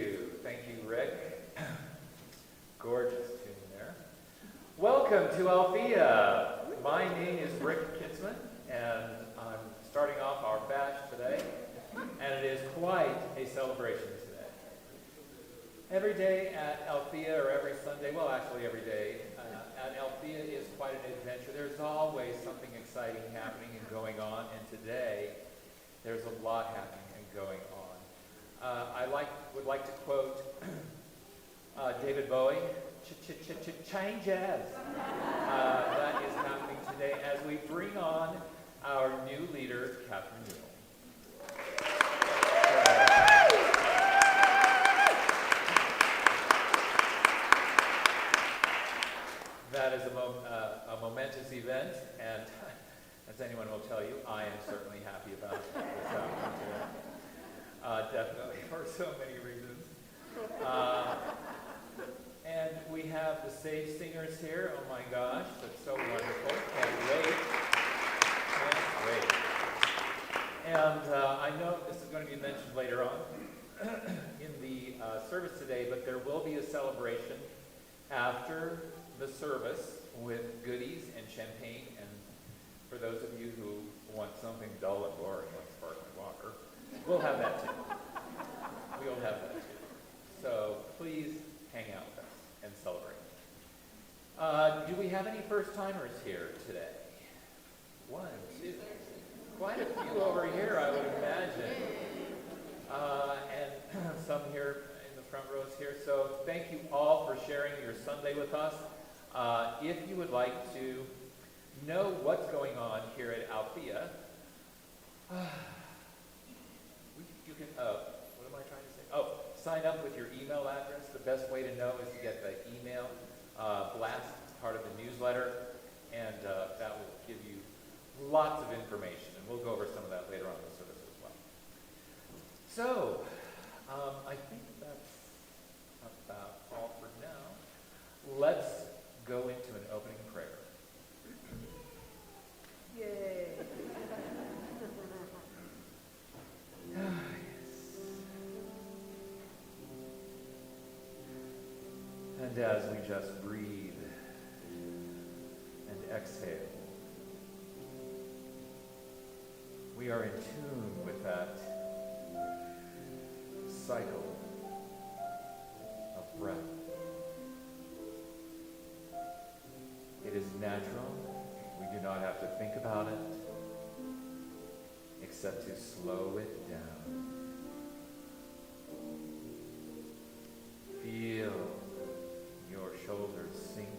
you. Thank you, Rick. Gorgeous tune there. Welcome to Althea. My name is Rick Kinsman, and I'm starting off our batch today, and it is quite a celebration today. Every day at Althea, or every Sunday, well, actually every day at Althea is quite an adventure. There's always something exciting happening and going on, and today there's a lot happening and going on. I would like to quote David Bowie, change jazz. That is happening today as we bring on our new leader, Catherine Newell. That is a momentous event, and as anyone will tell you, I am certainly happy about what's happening today. Definitely, for so many reasons. And we have the Sage Singers here. Oh my gosh, that's so wonderful. Can't wait. Can't wait. And I know this is going to be mentioned later on in the service today, but there will be a celebration after the service with goodies and champagne. And for those of you who want something dull and boring like sparkling water, we'll have that too. We'll have that too. So please hang out with us and celebrate. Do we have any first-timers here today? One, two. Quite a few over here, I would imagine. And some here in the front rows here. So thank you all for sharing your Sunday with us. If you would like to know what's going on here at Althea, you can, what am I trying to say? Oh, sign up with your email address. The best way to know is to get the email blast as part of the newsletter, and that will give you lots of information, and we'll go over some of that later on in the service as well. So, I think that's about all for now. Let's go into an opening prayer. Yay! And as we just breathe and exhale, we are in tune with that cycle of breath. It is natural. We do not have to think about it, except to slow it down. Feel your shoulders sink.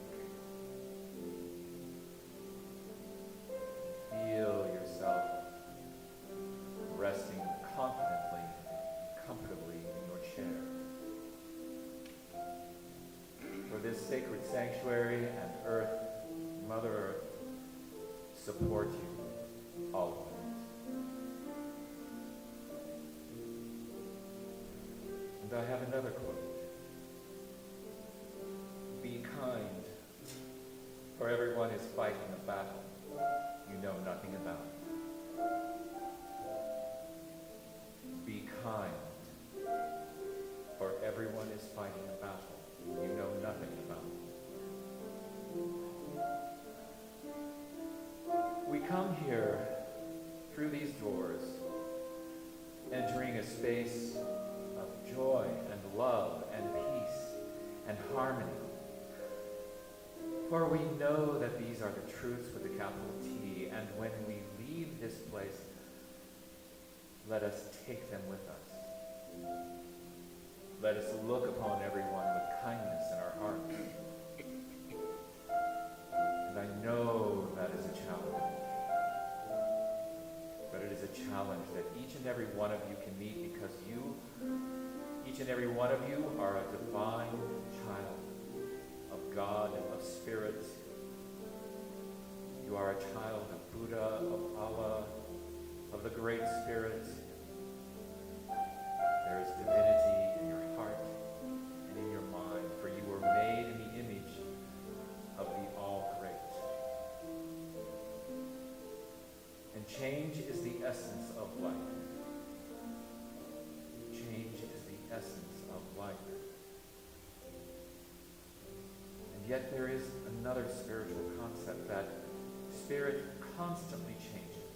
Feel yourself resting confidently, comfortably in your chair. For this sacred sanctuary and earth, Mother Earth, support you always. And I have another quote. Be kind, for everyone is fighting a battle you know nothing about. Be kind, for everyone is fighting a battle you know nothing about. We come here through these doors, entering a space of joy and love and peace and harmony. For we know that these are the truths with a capital T, and when we leave this place, let us take them with us. Let us look upon everyone with kindness in our hearts. And I know that is a challenge. But it is a challenge that each and every one of you can meet, because each and every one of you are a divine child of God and of Spirit. You are a child of Buddha, of Allah, of the Great Spirit. There is divinity in your heart and in your mind, for you were made in the image of the All-Great. And change is the essence of life. Change is the essence of life. yet there is another spiritual concept, that spirit constantly changes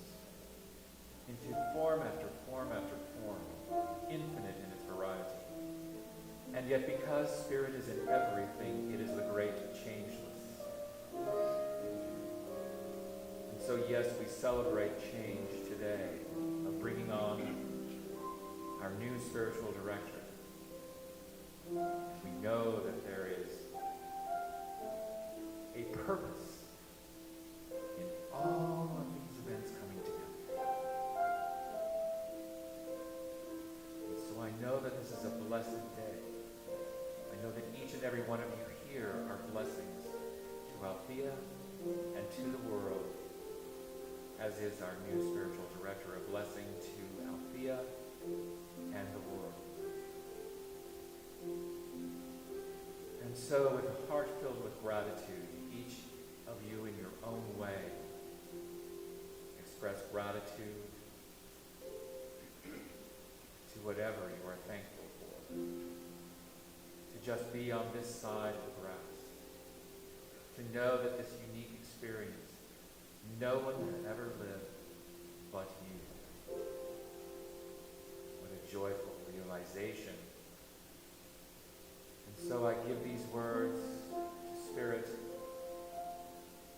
into form after form after form, infinite in its variety. And yet because spirit is in everything, it is the great changeless. And so yes, we celebrate change today, of bringing on our new spiritual director. We know that there is a purpose in all of these events coming together. And so I know that this is a blessed day. I know that each and every one of you here are blessings to Althea and to the world, as is our new spiritual director, a blessing to Althea and the world. And so, with a heart filled with gratitude, each of you in your own way express gratitude to whatever you are thankful for. To just be on this side of the grass. To know that this unique experience, no one has ever lived but you. What a joyful realization. And so I give these words to Spirit,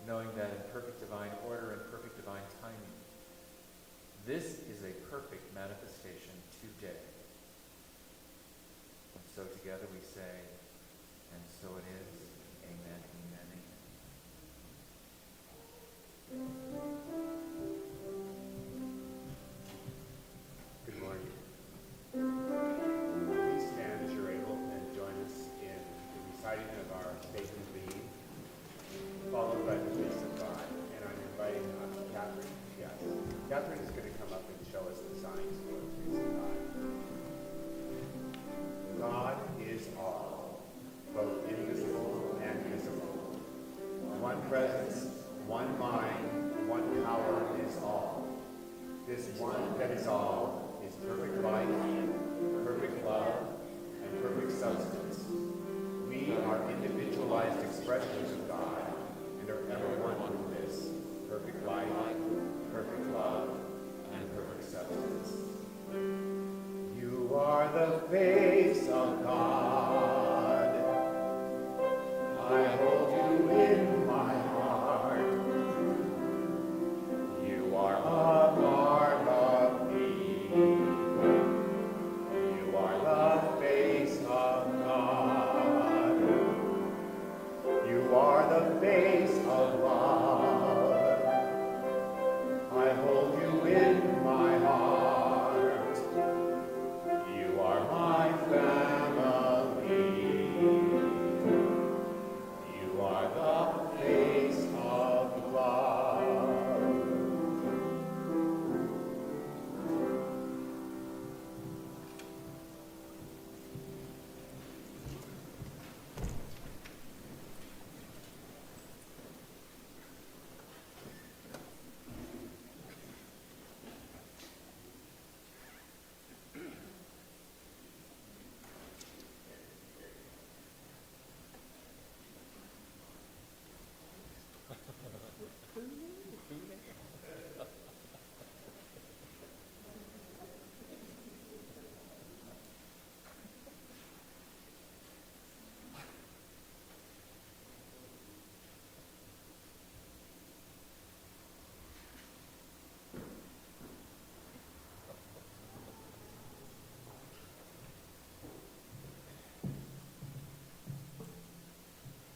knowing that in perfect divine order and perfect divine timing, this is a perfect manifestation today. And so together we say, and so it is. Amen, amen, amen. Good morning. Please stand as you're able and join us in the reciting of our statement of the Eve, followed by the grace of God. And I'm inviting Catherine. Yes, Catherine is going to come up and show us the signs for the grace of God. God is all, both invisible and visible. One presence, one mind, one power is all. This one that is all is perfect life, perfect love, and perfect substance. We are individualized expressions of God and are ever one with this perfect life, perfect love, and perfect substance. You are the face of God. I hold you in my heart. You are a part of me. You are the face of God. You are the face of love. I hold you in my heart. You are my family. You are the face of love.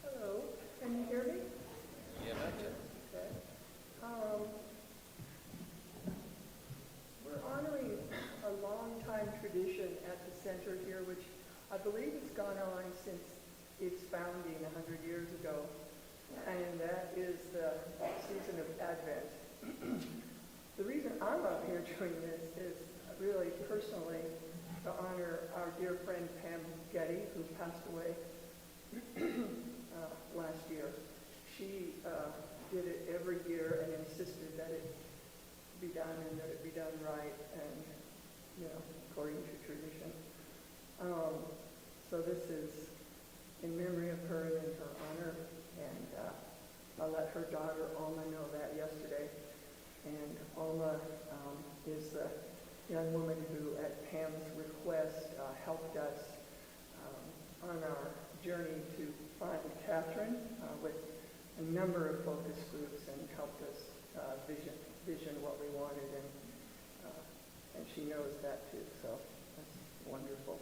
Hello, can you hear me? Yeah, betcha. Okay. We're honoring a long-time tradition at the center here, which I believe has gone on since its founding 100 years ago, and that is the season of Advent. The reason I'm up here doing this is really personally to honor our dear friend Pam Getty, who passed away last year. She did it every year and insisted that it be done and that it be done right and, according to tradition. So this is in memory of her and in her honor. her daughter Alma know that yesterday. And Alma is the young woman who, at Pam's request, helped us on our journey to find Catherine with a number of focus groups and helped us vision what we wanted, and she knows that too, so that's wonderful.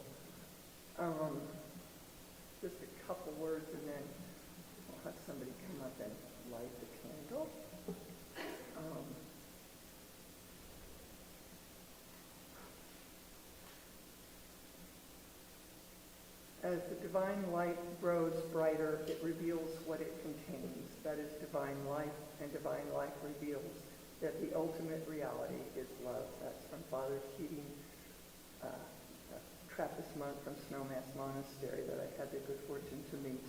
Just a couple words, and then I'll have somebody come up and light the candle. As the divine light grows brighter, it reveals what it contains. That is divine life, and divine life reveals that the ultimate reality is love. That's from Father Keating, a Trappist monk from Snowmass Monastery that I had the good fortune to meet.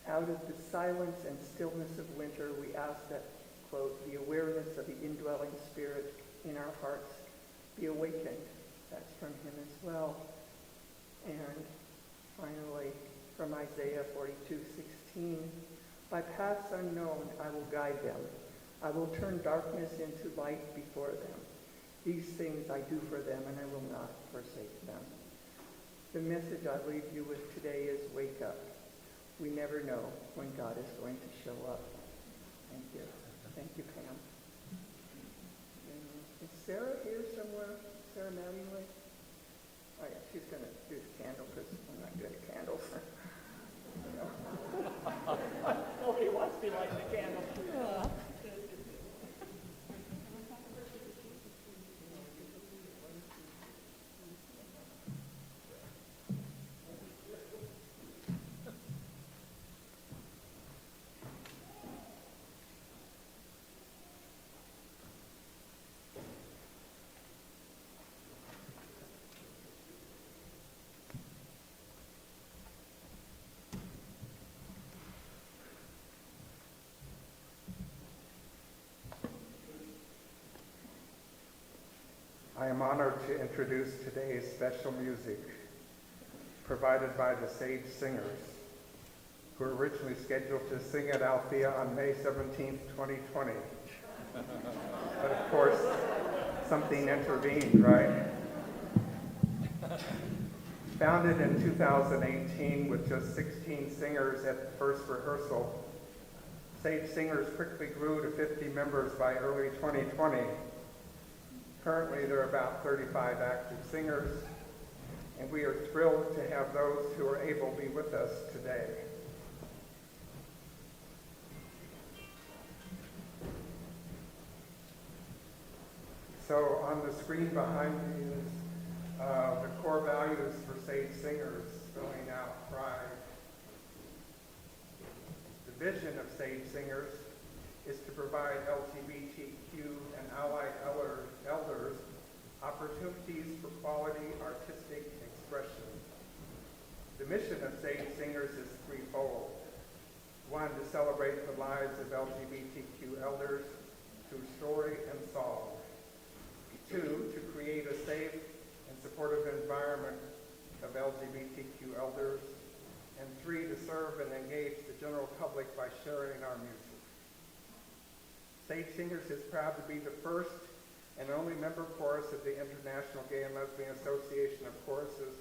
Out of the silence and stillness of winter, we ask that, quote, the awareness of the indwelling spirit in our hearts be awakened. That's from him as well. And finally, from Isaiah 42:16, by paths unknown I will guide them. I will turn darkness into light before them. These things I do for them, and I will not forsake them. The message I leave you with today is wake up. We never know when God is going to show up. Thank you. Thank you, Pam. Is Sarah here somewhere? Sarah Mattingly? Oh yeah, she's going to do the candle because I'm not good at candles. Nobody wants me lighting the candle. I am honored to introduce today's special music provided by the Sage Singers, who were originally scheduled to sing at Althea on May 17th, 2020. But of course, something intervened, right? Founded in 2018 with just 16 singers at the first rehearsal, Sage Singers quickly grew to 50 members by early 2020. Currently, there are about 35 active singers, and we are thrilled to have those who are able to be with us today. So on the screen behind me is the core values for Sage Singers, spelling out pride. The vision of Sage Singers is to provide LGBTQ and allied elders opportunities for quality artistic expression. The mission of Sage Singers is threefold. One, to celebrate the lives of LGBTQ elders through story and song. Two, to create a safe and supportive environment of LGBTQ elders. And three, to serve and engage the general public by sharing our music. Sage Singers is proud to be the first and only member chorus of the International Gay and Lesbian Association of Choruses,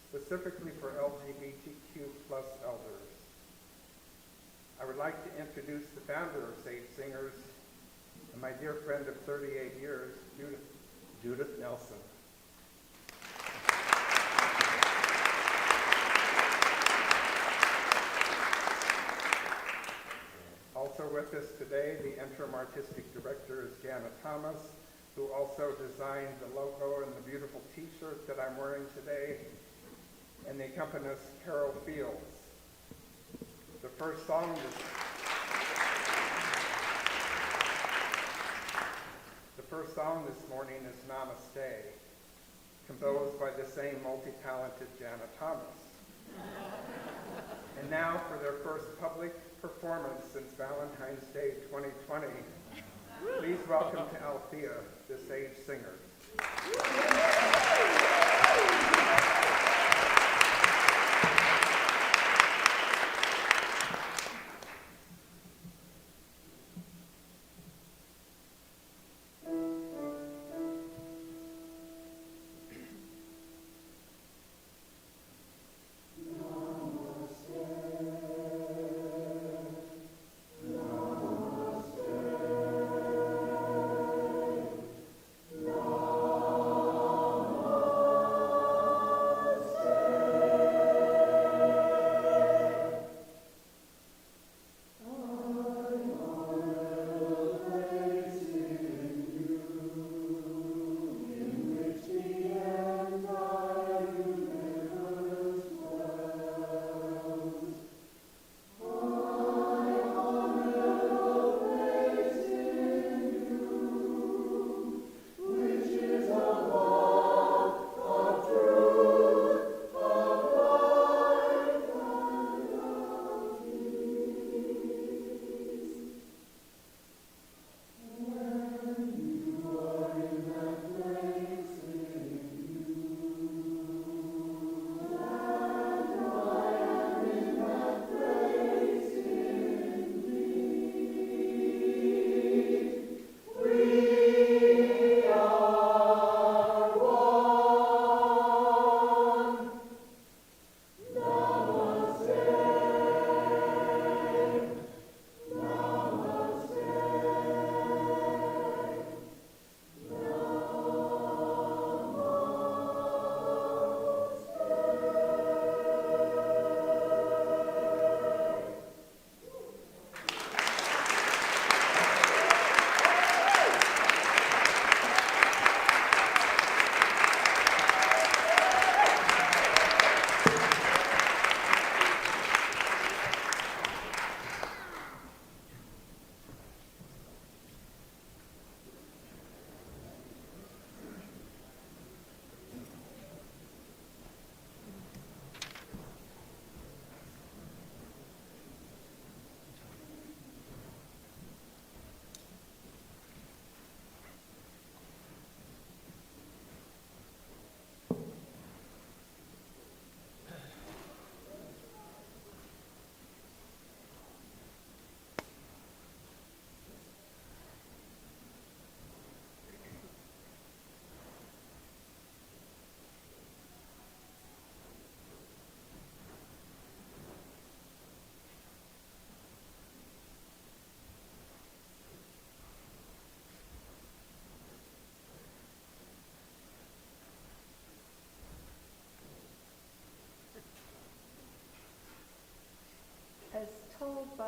specifically for LGBTQ plus elders. I would like to introduce the founder of Sage Singers and my dear friend of 38 years, Judith Nelson. Also with us today, the interim artistic director is Jana Thomas, who also designed the logo and the beautiful t-shirt that I'm wearing today, and the accompanist, Carol Fields. The first song this morning is Namaste, composed by the same multi-talented Jana Thomas. And now for their first public performance since Valentine's Day 2020, please welcome to Althea the Sage Singers.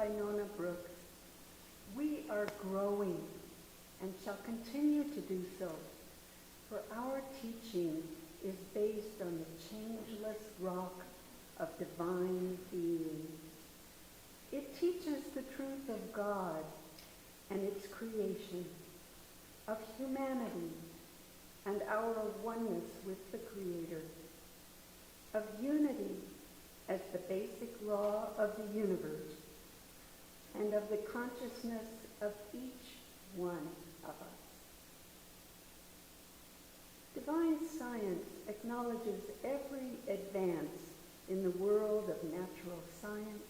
by Nona Brooks, we are growing and shall continue to do so, for our teaching is based on the changeless rock of divine being. It teaches the truth of God and its creation, of humanity and our oneness with the Creator, of unity as the basic law of the universe, and of the consciousness of each one of us. Divine science acknowledges every advance in the world of natural science,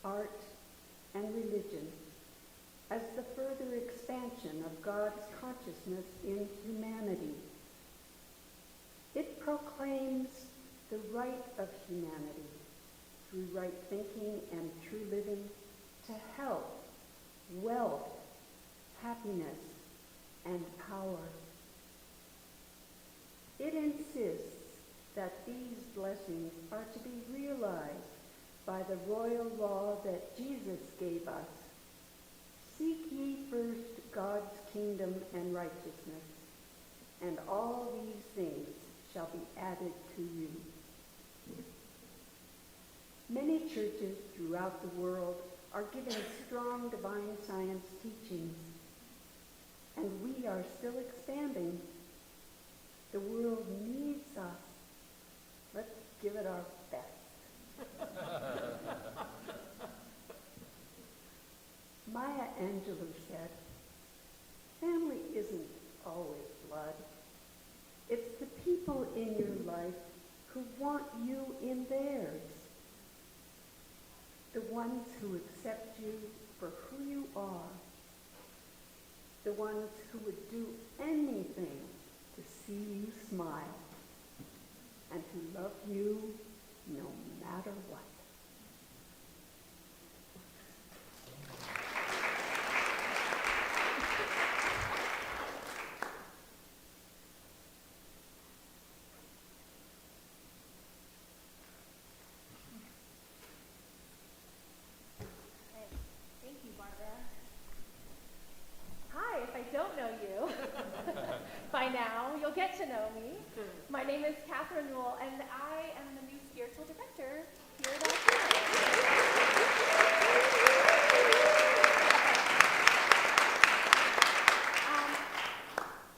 art, and religion as the further expansion of God's consciousness in humanity. It proclaims the right of humanity through right thinking and true living to health, wealth, happiness, and power. It insists that these blessings are to be realized by the royal law that Jesus gave us. Seek ye first God's kingdom and righteousness, and all these things shall be added to you. Many churches throughout the world are giving strong divine science teachings, and we are still expanding. The world needs us. Let's give it our best. Maya Angelou said, family isn't always blood. It's the people in your life who want you in theirs. The ones who accept you for who you are. The ones who would do anything to see you smile. And who love you no matter what. Thank you, Barbara. Hi, if I don't know you, by now you'll get to know me. My name is Catherine Newell, and I am the new spiritual director here at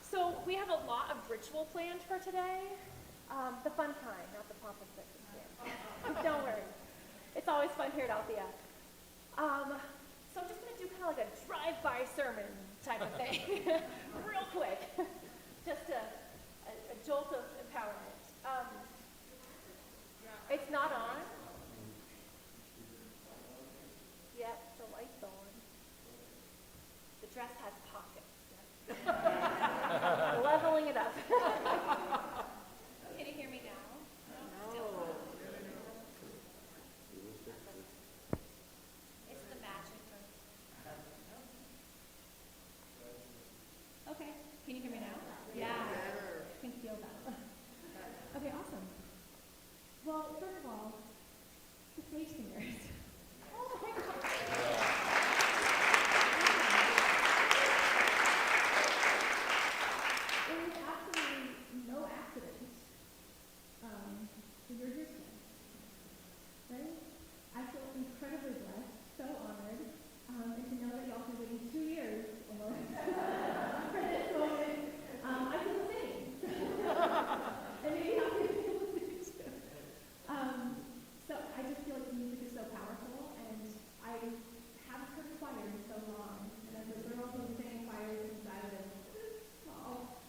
So we have a lot of ritual planned for today. The fun kind, not the pomp and circumstance. Don't worry. It's always fun here at Althea. So I'm just going to do kind of like a drive-by sermon type of thing, real quick, just a jolt of empowerment. It's not on. Yep, the light's on. The dress has pockets. Leveling it up. Can you hear me now? Still. It's the magic of... Okay, can you hear me now? Yeah. I can feel that. Okay, awesome. Well, first of all, the stage singers. Oh my God. It was absolutely no accident that you're here today. Right? I feel incredibly blessed, so honored, and to know that y'all have been waiting 2 years almost for this moment. I feel the same. And maybe I'll be able to do too. So I just feel like the music is so powerful, and I haven't heard choir in so long. And as a girl who's singing choirs since I was small,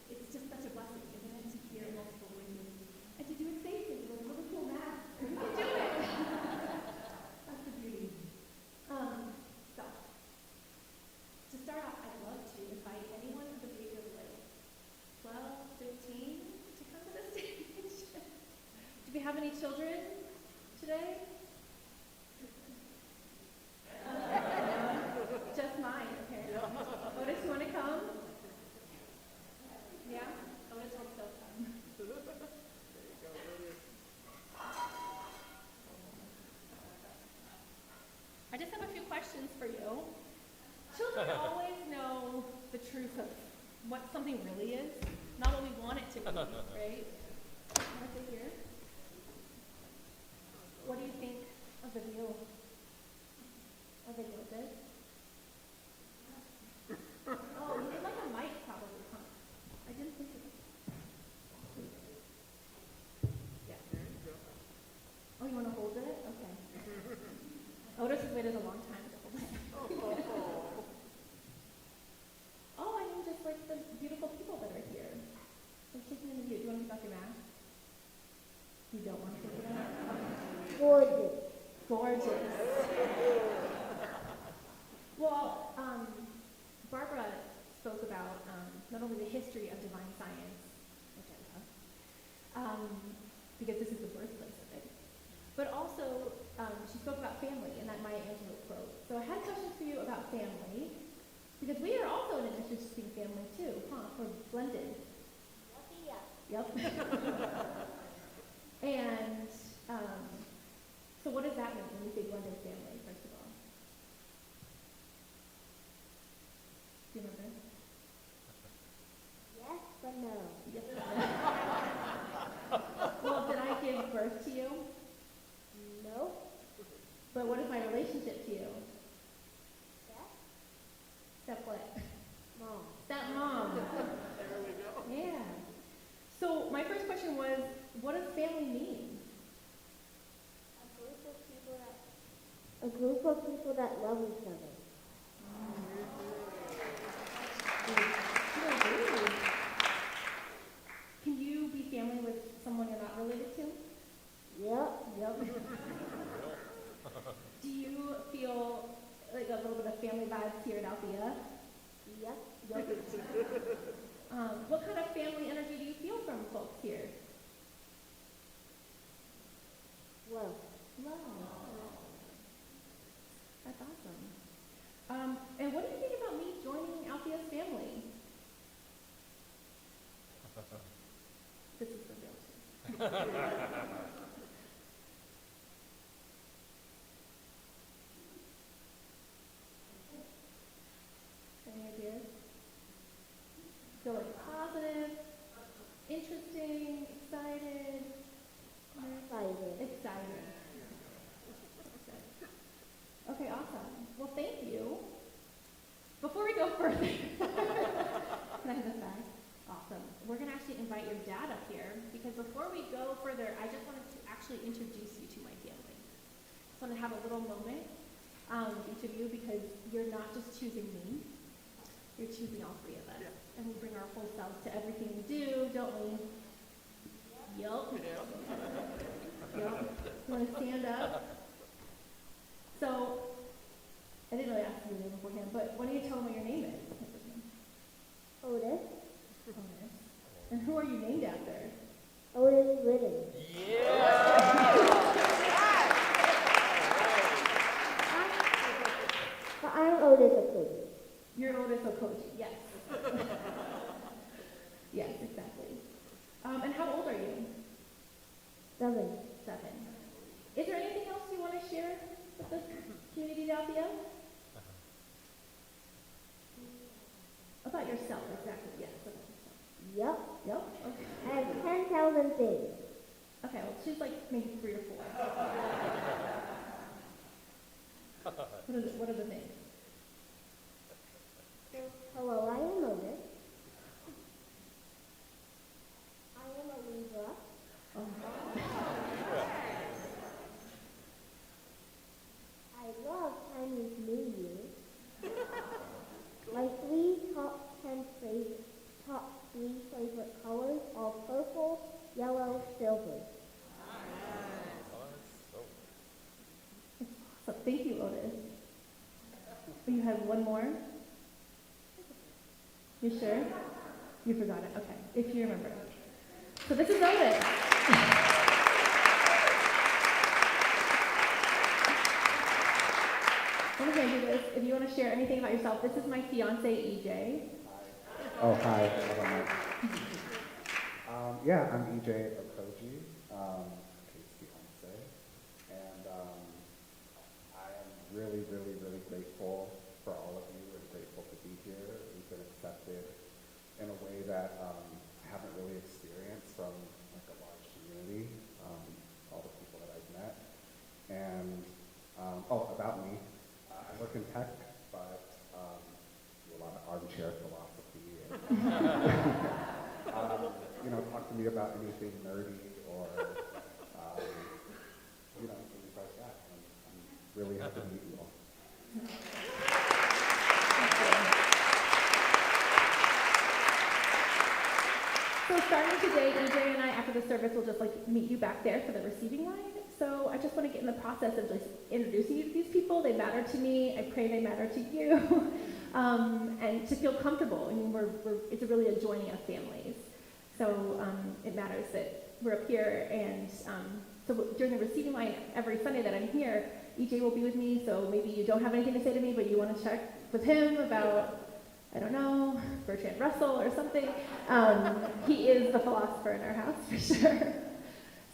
it's just such a blessing, isn't it, to hear multiple voices and to do it safely with really cool masks. We can do it. That's the beauty. So to start off, I'd love to invite anyone of the age of like 12, 15 to come to the stage. Do we have any children today? Just mine, okay. Otis, you want to come? Yeah? Otis will still come. of what something really is, not what we want it to be, right? Martha here. What do you think of the real this? Oh, you need like a mic probably, huh? I didn't think of it. Yeah. Oh, you want to hold it? Okay. Otis has waited a long time to hold it. Oh, I mean just like the beautiful people that are here. Like taking in the view. Do you want to take off your mask? You don't want to take it off? Okay. Gorgeous. Gorgeous. Well, Barbara spoke about not only the history of divine science, which I love, because this is the birthplace of it, but also she spoke about family in that Maya Angelou quote. So I had a question for you about family, because we are also in an interesting family too, huh? We're blended. Yep. And so what does that mean when we say blended family, first of all? Do you remember? Yes, but no. Yes. Well, did I give birth to you? No. But what is my relationship to you? Yes. Step what? Mom. Stepmom. There we go. Yeah. So my first question was, what does family mean? A group of people that love each other. Can you be family with someone you're not related to? Yep. Do you feel like a little bit of family vibes here at Althea? Yep. What kind of family energy do you feel from folks here? Love. Love. That's awesome. And what do you think about me joining Althea's family? This is the real truth. Any ideas? Feel like positive, interesting, excited, Excited. excited. Okay, awesome. Well, thank you. Before we go further, can I have this back? Awesome. We're going to actually invite your dad up here, because before we go further, I just wanted to actually introduce you to my family. Just want to have a little moment, each of you, because you're not just choosing me, you're choosing all three of us. And we bring our whole selves to everything we do, don't we? Yup. Yup. You want to stand up? So, I didn't really ask you your name beforehand, but why don't you tell them what your name is? Otis. Otis. And who are you named after? Otis Ridden. I'm Otis Okoji. You're Otis Okoji, yes. Yes, exactly. And how old are you? 7. 7. Is there anything else you want to share with the community of Althea? About yourself, exactly, yes. About yourself. Yep. Yep, okay. I have 10,000 things. Okay, well, choose like maybe 3 or 4. What are the things? Hello, I am Otis. I am a Libra. I love Chinese New Year. My top 3 favorite colors are purple, yellow, silver. So thank you, Otis. You have one more? You sure? You forgot it. Okay. If you remember. So this is Otis. I'm going to do this. If you want to share anything about yourself, this is my fiance, EJ. Oh, hi. Hello, yeah, I'm EJ Okoji, Kate's fiance, and I am really, really, really grateful for all of you and grateful to be here. We've been accepted tech, but do a lot of armchair philosophy. And, talk to me about anything nerdy or, things like that. I'm really happy to meet you all. So starting today, EJ and I, after the service, will just meet you back there for the receiving line. So I just want to get in the process of just introducing you to these people. They matter to me. I pray they matter to you. And to feel comfortable. I mean, it's really a joining of families. So it matters that we're up here. And so during the receiving line, every Sunday that I'm here, EJ will be with me. So maybe you don't have anything to say to me, but you want to check with him about, I don't know, Bertrand Russell or something. He is the philosopher in our house, for sure.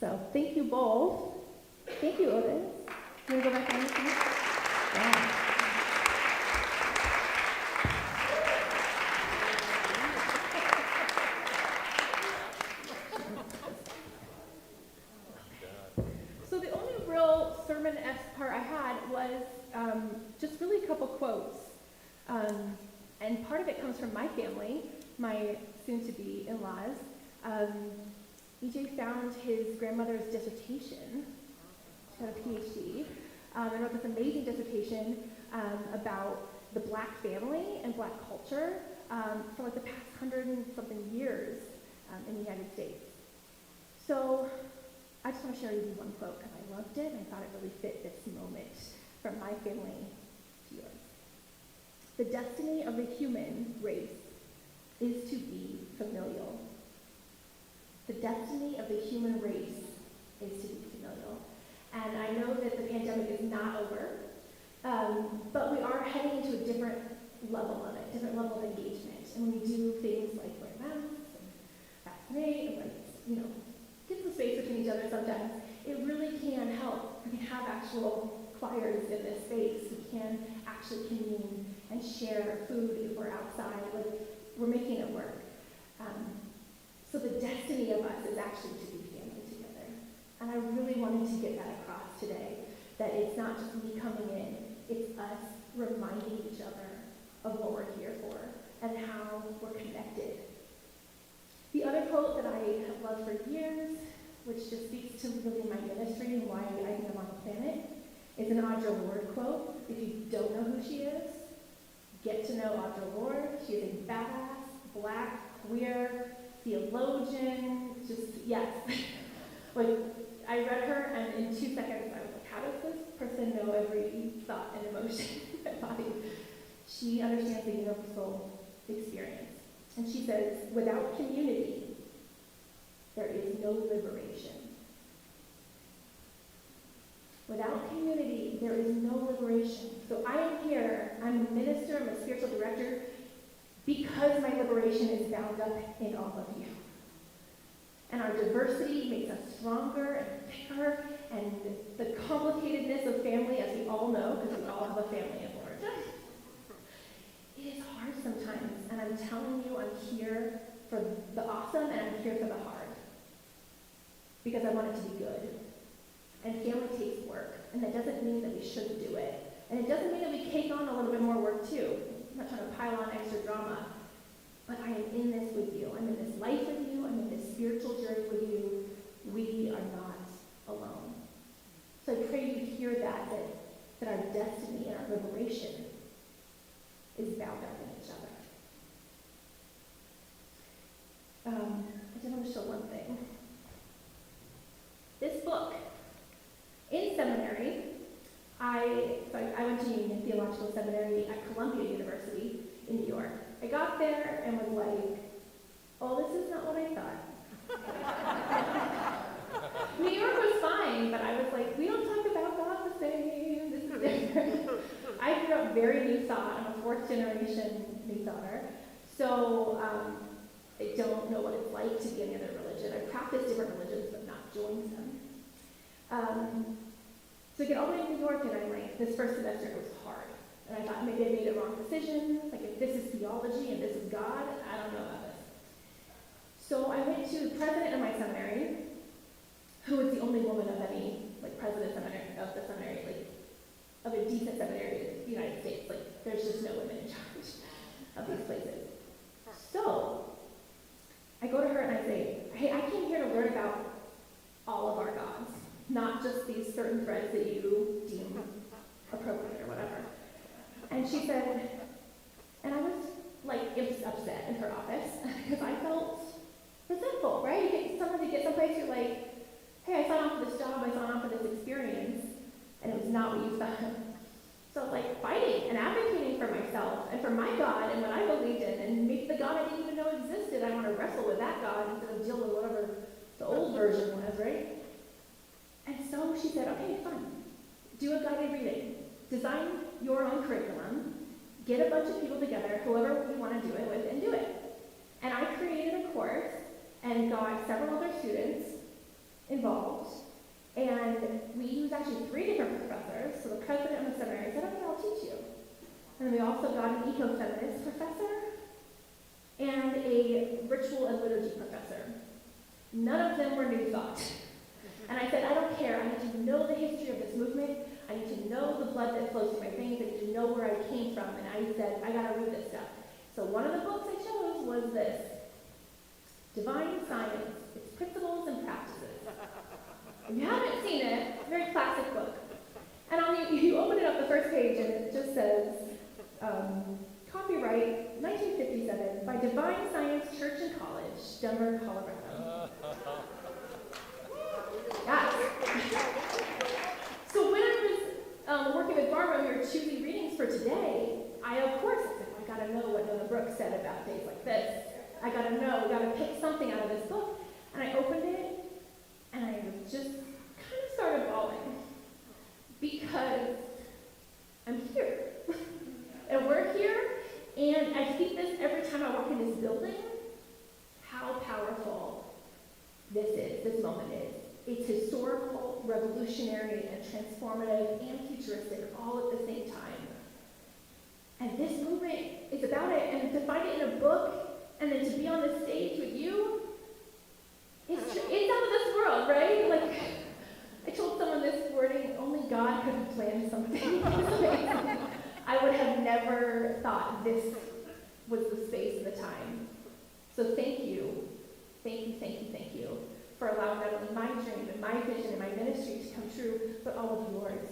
So thank you both. Thank you, Otis. You want to go back on this one? Yeah. So the only real sermon-esque part I had was just really a couple quotes. And part of it comes from my family, my soon-to-be in-laws. EJ found his grandmother's dissertation. She had a PhD, and wrote this amazing dissertation about the Black family and Black culture for the past 100 and something years in the United States. So I just want to share with you one quote because I loved it and I thought it really fit this moment from my family to yours. The destiny of the human race is to be familial. The destiny of the human race is to be familial. And I know that the pandemic is not over, but we are heading into a different level of it, different level of engagement. And when we do things like wear masks and vaccinate and get some space between each other sometimes, it really can help. We can have actual choirs in this space. We can actually commune and share food if we're outside. We're making it work. So the destiny of us is actually to be family together. And I really wanted to get that across today, that it's not just me coming in, it's us reminding each other of what we're here for and how we're connected. The other quote that I have loved for years, which just speaks to really my ministry and why I think I'm on the planet, is an Audre Lorde quote. If you don't know who she is, get to know Audre Lorde. She is a badass, Black, queer, theologian, yes. I read her, and in 2 seconds, I was like, how does this person know every thought and emotion in my body? She understands the universal experience. And she says, without community, there is no liberation. Without community, there is no liberation. So I am here, I'm a minister, I'm a spiritual director, because my liberation is bound up in all of you. And our diversity makes us stronger and thicker, and the complicatedness of family, as we all know, because we all have a family of origin, it is hard sometimes, and I'm telling you, I'm here for the awesome, and I'm here for the hard. Because I want it to be good. And family takes work, and that doesn't mean that we shouldn't do it. And it doesn't mean that we take on a little bit more work too. I'm not trying to pile on extra drama, but I am in this with you. I'm in this life with you. I'm in this spiritual journey with you. We are not alone. So I pray you hear that our destiny and our liberation is bound up in each other. I just want to show one thing. This book, in seminary, I went to Union Theological Seminary at Columbia University in New York. I got there and was like, oh, this is not what I thought. New York was fine, but I was like, we don't talk about God the same. This is different. I grew up very New Thought. I'm a fourth generation New Thoughter. So I don't know what it's like to be any other religion. I practice different religions, but not joined them. So I get all the way to New York, and I'm like, this first semester was hard. And I thought maybe I made a wrong decision. Like, if this is theology and this is God, I don't know about this. So I went to the president of my seminary, who was the only woman of any, president of the seminary, of a decent seminary in the United States. Like, there's just no women in charge of these places. So, I go to her and I say, hey, I came here to learn about all of our gods, not just these certain threads that you deem appropriate or whatever. And she said, and I was like upset in her office because I felt resentful, right? Sometimes you get someplace you're like, hey, I signed on for this job, I signed on for this experience, and it was not what you thought. So like fighting and advocating for myself and for my God and what I believed in, and maybe the God I didn't even know existed, I want to wrestle with that God instead of deal with whatever the old version was, right? And so she said, okay, fine. Do a guided reading. Design your own curriculum. Get a bunch of people together, whoever you want to do it with, and do it. And I created a course and got several other students involved. And we used actually 3 different professors. So the president of the seminary said, okay, I'll teach you. And then we also got an eco-feminist professor and a ritual and liturgy professor. None of them were New Thought. And I said, I don't care. I need to know the history of this movement. I need to know the blood that flows through my veins. I need to know where I came from. And I said, I got to read this stuff. So one of the books I chose was this, Divine Science, Its Principles and Practices. If you haven't seen it, it's a very classic book. And you open it up the first page and it just says, copyright 1957 by Divine Science Church and College, Denver, Colorado. Yes. So when I was working with Barbara, we were choosing readings for today. Of course, I said, I gotta know what Nona Brooks said about days like this. I gotta pick something out of this book. And I opened it, and I just kind of started bawling. Because I'm here. And we're here, and I think this every time I walk in this building, how powerful this moment is. It's historical, revolutionary, and transformative, and futuristic all at the same time. And this movement is about it, and to find it in a book, and then to be on the stage with you, it's out of this world, right? Like, I told someone this wording, only God could have planned something. I would have never thought this was the space and the time. So thank you for allowing not only my dream and my vision and my ministry to come true, but all of yours.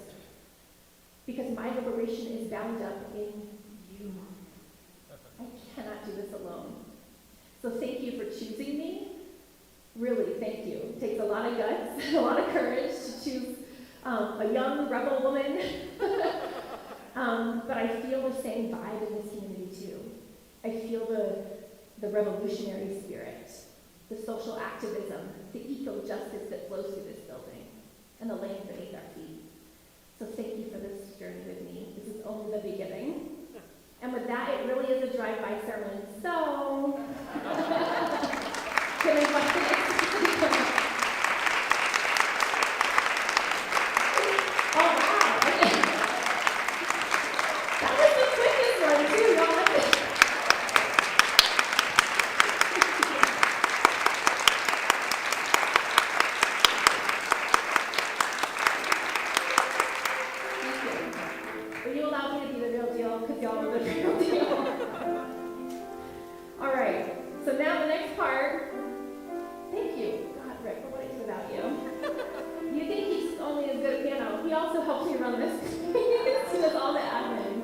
Because my liberation is bound up in you. I cannot do this alone. So thank you for choosing me. Really, thank you. It takes a lot of guts, a lot of courage to choose a young rebel woman. But I feel the same vibe in this community too. I feel the revolutionary spirit, the social activism, the eco-justice that flows through this building, and the land beneath our feet. So thank you for this journey with me. This is only the beginning. And with that, it really is a drive-by sermon. So, can I invite the next speaker? Oh, wow. Okay. That was the quickest one, too, y'all. Will you allow me to be the real deal? Because y'all are the real deal. All right. So now the next part. Thank you, God, Rick, for what I do without you. You think he's only as good at piano. He also helps me run this. He does all the admin.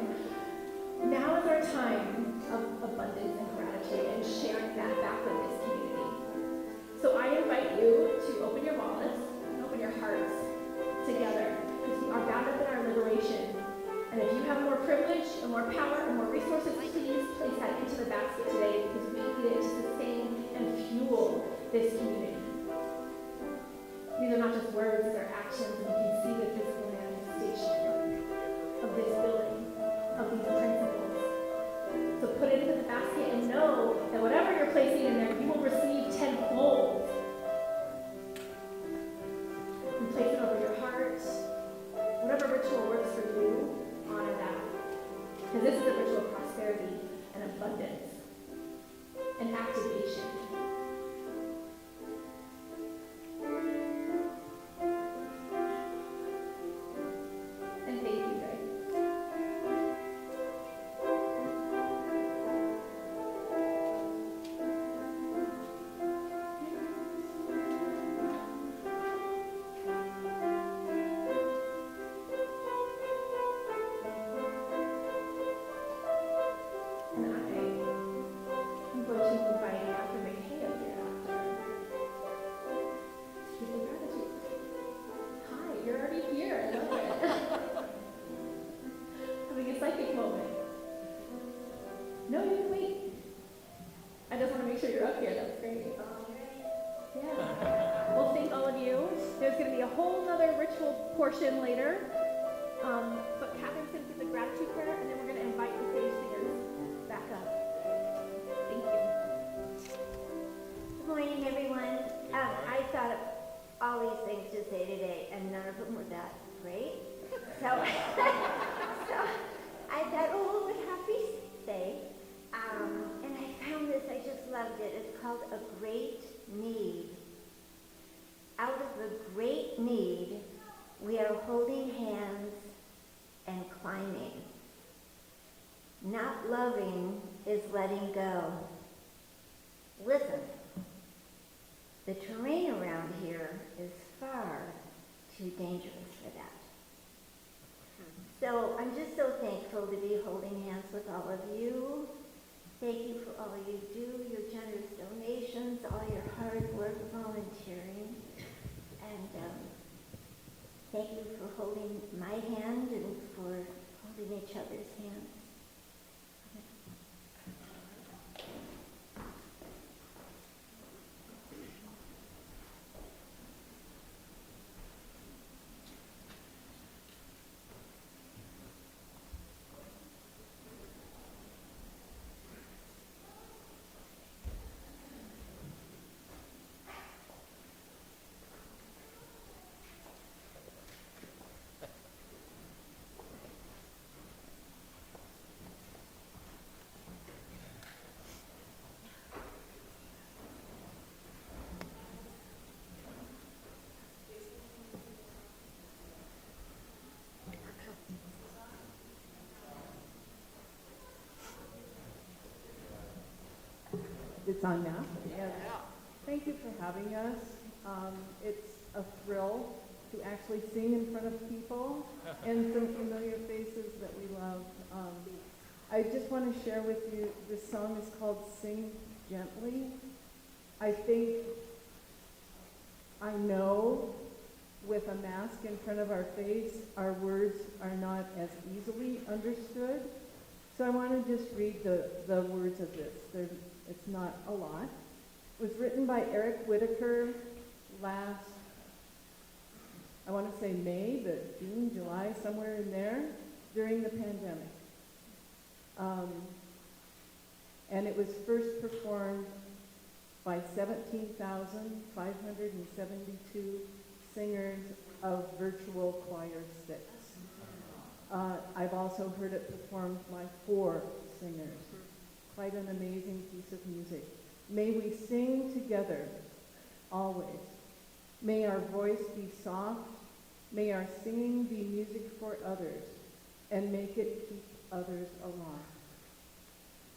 Now is our time of abundance and gratitude and sharing that back with this community. So I invite you to open your wallets and open your hearts together, because we are bound up in our liberation. And if you have more privilege and more power and more resources, please place that into the basket today, because we need it to sustain and fuel this community. These are not just words, these are actions, and you can see the physical manifestation of this building, of these principles. So put it into the basket and know that whatever you're placing in there, you will receive tenfold. And place it over your heart. Whatever ritual works for you, honor that. Because this is a ritual of prosperity and abundance and activation. And thank you guys. spiritual portion later. But Catherine's going to give the gratitude prayer, and then we're going to invite the sage singers back up. Thank you. Good morning, everyone. I thought of all these things to say today, and none of them were that great. So, so I thought, oh, what would Happy say? And I found this, I just loved it. It's called A Great Need. Out of the great need, we are holding hands and climbing. Not loving is letting go. Listen, the terrain around here is far too dangerous for that. So I'm just so thankful to be holding hands with all of you. Thank you for all you do, your generous donations, all your hard work volunteering. And thank you for holding my hand and for holding each other's hands. It's on now? Yes. Thank you for having us. It's a thrill to actually sing in front of people and some familiar faces that we love. I just want to share with you, this song is called Sing Gently. I think I know with a mask in front of our face, our words are not as easily understood. So I want to just read the words of this. It's not a lot. It was written by Eric Whitaker last, I want to say May, but June, July, somewhere in there, during the pandemic. And it was first performed by 17,572 singers of virtual choir six. I've also heard it performed by 4 singers. Quite an amazing piece of music. May we sing together, always. May our voice be soft. May our singing be music for others, and make it keep others alive.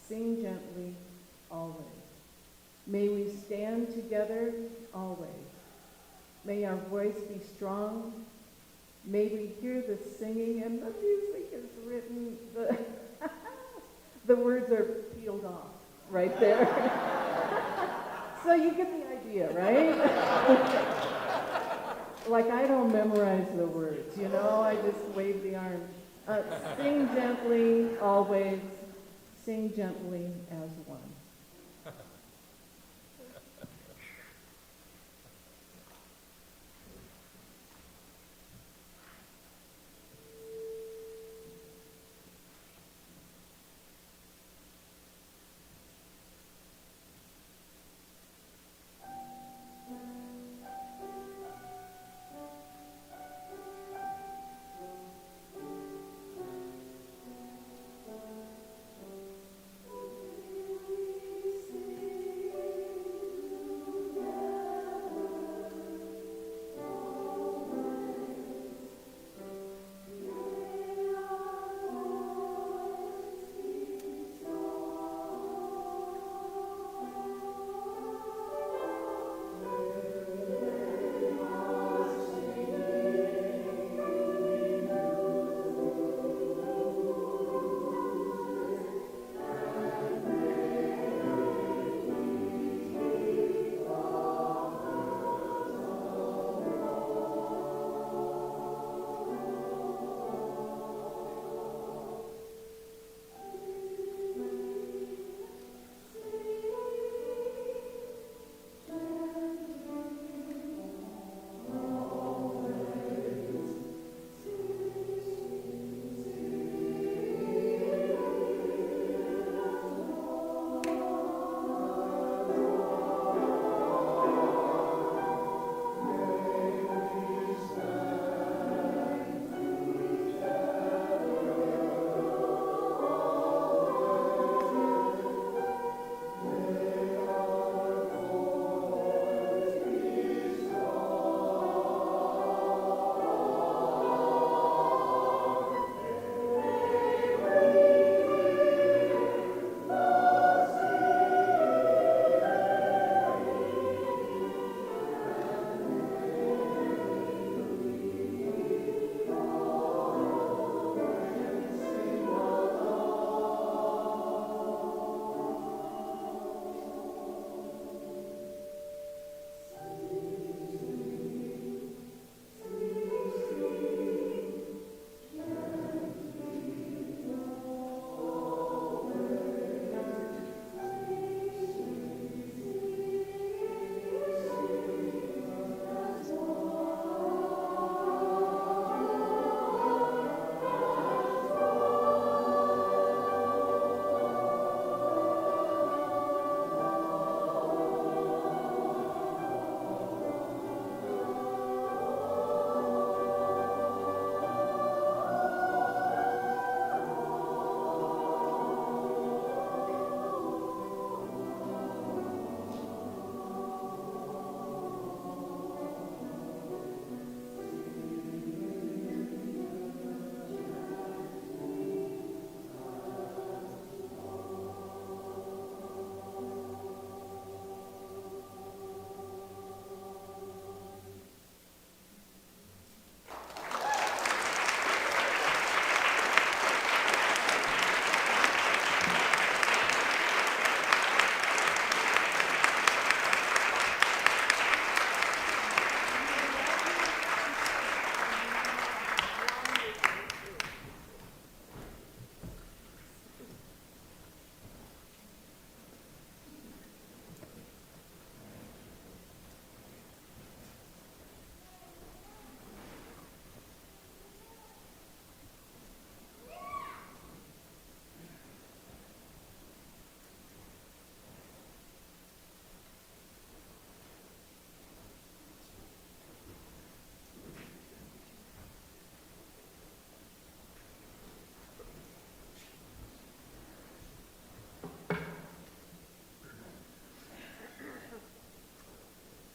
Sing gently, always. May we stand together, always. May our voice be strong. May we hear the singing, and the music is written, the words are peeled off right there. So you get the idea, right? Like, I don't memorize the words, you know, I just wave the arms. Sing gently, always. Sing gently as one.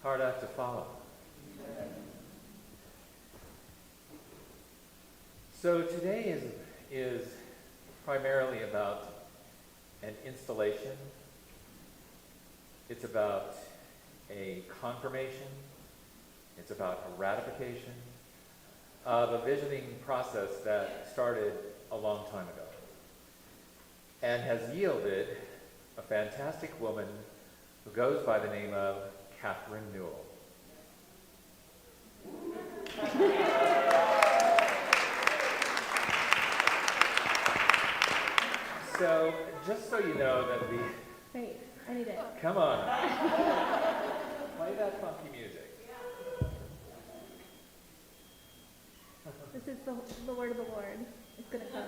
hard act to follow. So today is primarily about an installation. It's about a confirmation. It's about a ratification of a visioning process that started a long time ago and has yielded a fantastic woman who goes by the name of Catherine Newell. So, just so you know that the... Wait, I need it. Come on. Play that funky music. This is the word of the Lord. It's going to come.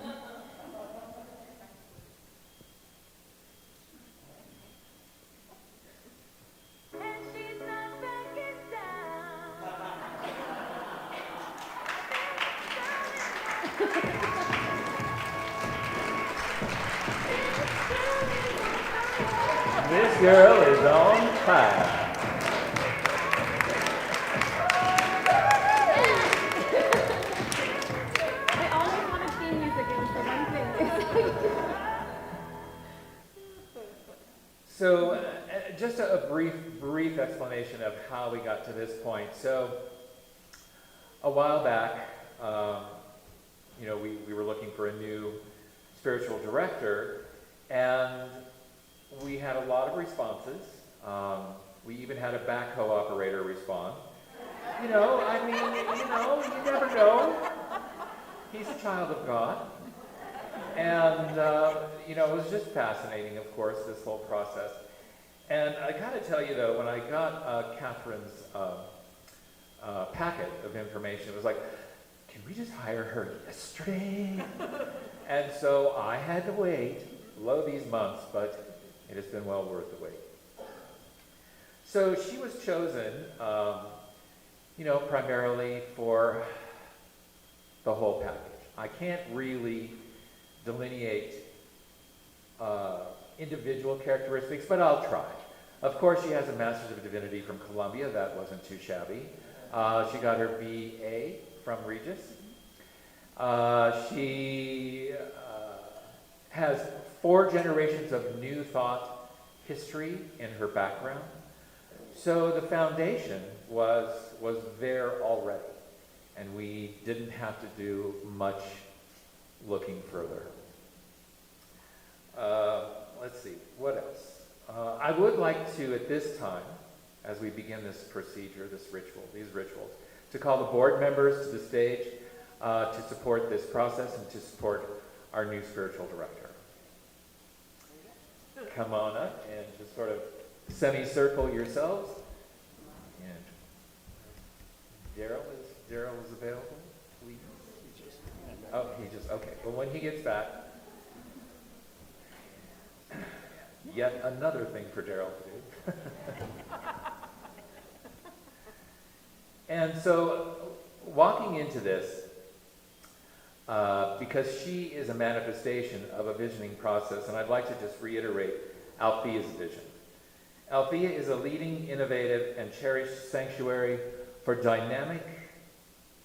This girl is on fire. I always wanted theme music. It was the one thing. So, just a brief explanation of how we got to this point. So, a while back, we were looking for a new spiritual director, and we had a lot of responses. We even had a backhoe operator respond. You never know. He's a child of God. And, it was just fascinating, of course, this whole process. And I gotta tell you, though, when I got Catherine's packet of information, it was like, can we just hire her yesterday? And so I had to wait, these months, but it has been well worth the wait. So she was chosen, primarily for the whole package. I can't really delineate individual characteristics, but I'll try. Of course, she has a Master's of Divinity from Columbia. That wasn't too shabby. She got her BA from Regis. She has 4 generations of New Thought history in her background. So the foundation was there already, and we didn't have to do much looking further. Let's see, what else? I would like to, at this time, as we begin this procedure, these rituals, to call the board members to the stage to support this process and to support our new spiritual director. Come on up and just sort of semicircle yourselves. And Daryl is available, please. Okay. Well, when he gets back, yet another thing for Daryl to do. And so, walking into this, because she is a manifestation of a visioning process, and I'd like to just reiterate Althea's vision. Althea is a leading, innovative, and cherished sanctuary for dynamic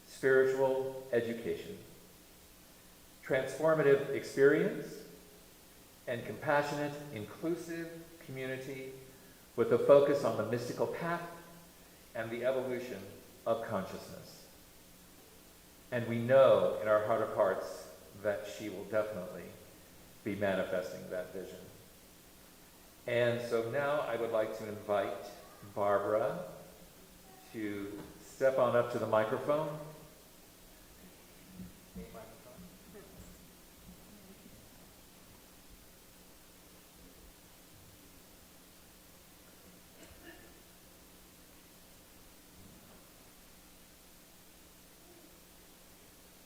spiritual education, transformative experience, and compassionate, inclusive community with a focus on the mystical path and the evolution of consciousness. And we know in our heart of hearts that she will definitely be manifesting that vision. And so now I would like to invite Barbara to step on up to the microphone.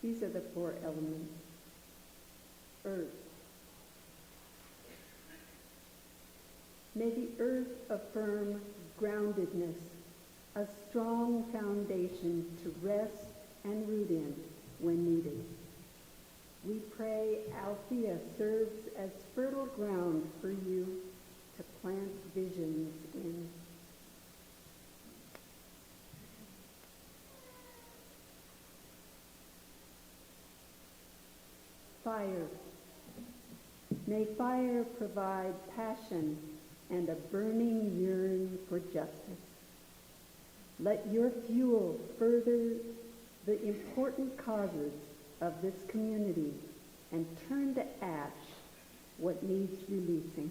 These are the 4 elements. Earth. May the earth affirm groundedness, a strong foundation to rest and root in when needed. We pray Althea serves as fertile ground for you to plant visions in. fire. May fire provide passion and a burning yearning for justice. Let your fuel further the important causes of this community and turn to ash what needs releasing.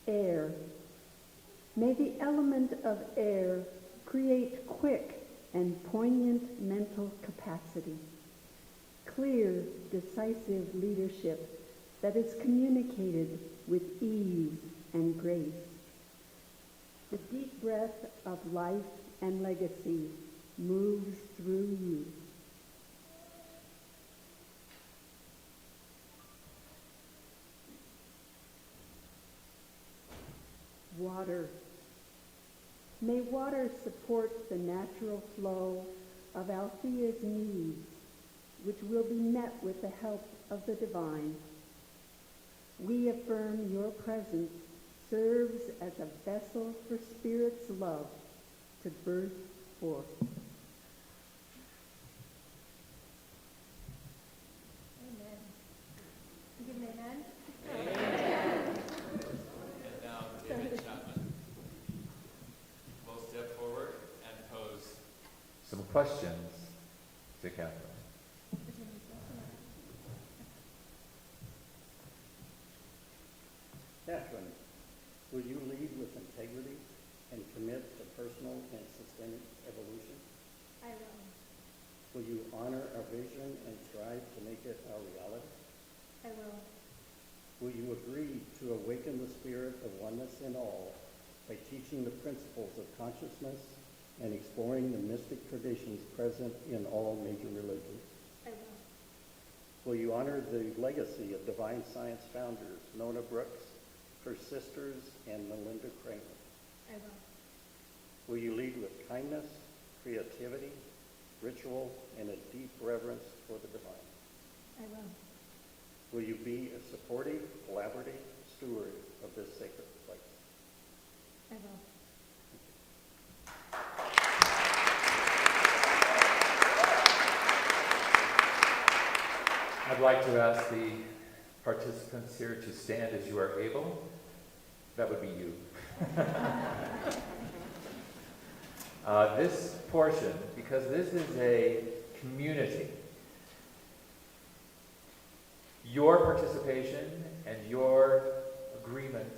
Air. May the element of air create quick and poignant mental capacity, clear, decisive leadership that is communicated with ease and grace. The deep breath of life and legacy moves through you. Water. May water support the natural flow of Althea's needs, which will be met with the help of the divine. We affirm your presence serves as a vessel for Spirit's love to birth forth. Amen. Give an amen. And now David Chapman will step forward and pose some questions to Catherine. Catherine, will you lead with integrity and commit to personal and systemic evolution? I will. Will you honor our vision and strive to make it our reality? I will. Will you agree to awaken the spirit of oneness in all by teaching the principles of consciousness and exploring the mystic traditions present in all major religions? I will. Will you honor the legacy of divine science founders Nona Brooks, her sisters, and Melinda Kramer? I will. Will you lead with kindness, creativity, ritual, and a deep reverence for the divine? I will. Will you be a supportive, collaborative steward of this sacred place? I will. I'd like to ask the participants here to stand as you are able. That would be you. This portion, because this is a community, your participation and your agreement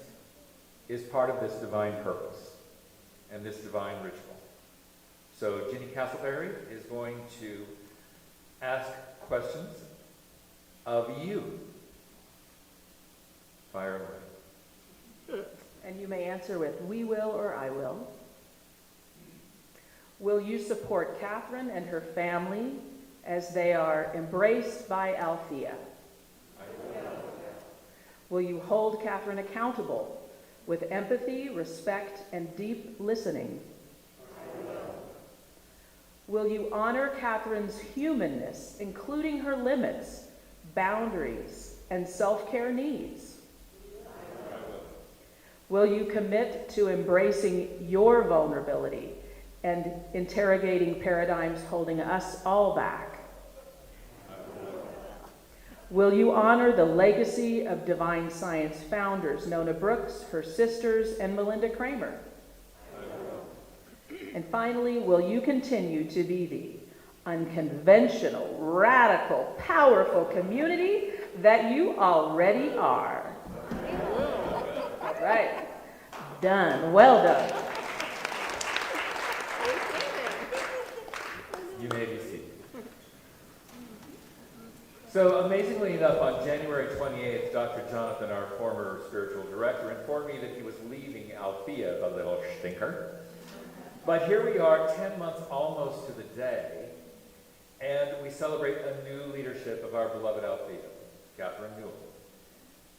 is part of this divine purpose and this divine ritual. So Ginny Castleberry is going to ask questions of you. Fire away. And you may answer with, we will or I will. Will you support Catherine and her family as they are embraced by Althea? I will. Will you hold Catherine accountable with empathy, respect, and deep listening? I will. Will you honor Catherine's humanness, including her limits, boundaries, and self-care needs? I will. Will you commit to embracing your vulnerability and interrogating paradigms holding us all back? I will. Will you honor the legacy of divine science founders Nona Brooks, her sisters, and Melinda Kramer? I will. And finally, will you continue to be the unconventional, radical, powerful community that you already are? All right. Done. Well done. You may be seated. So amazingly enough, on January 28th, Dr. Jonathan, our former spiritual director, informed me that he was leaving Althea, the little stinker. But here we are, 10 months almost to the day, and we celebrate a new leadership of our beloved Althea, Catherine Newell.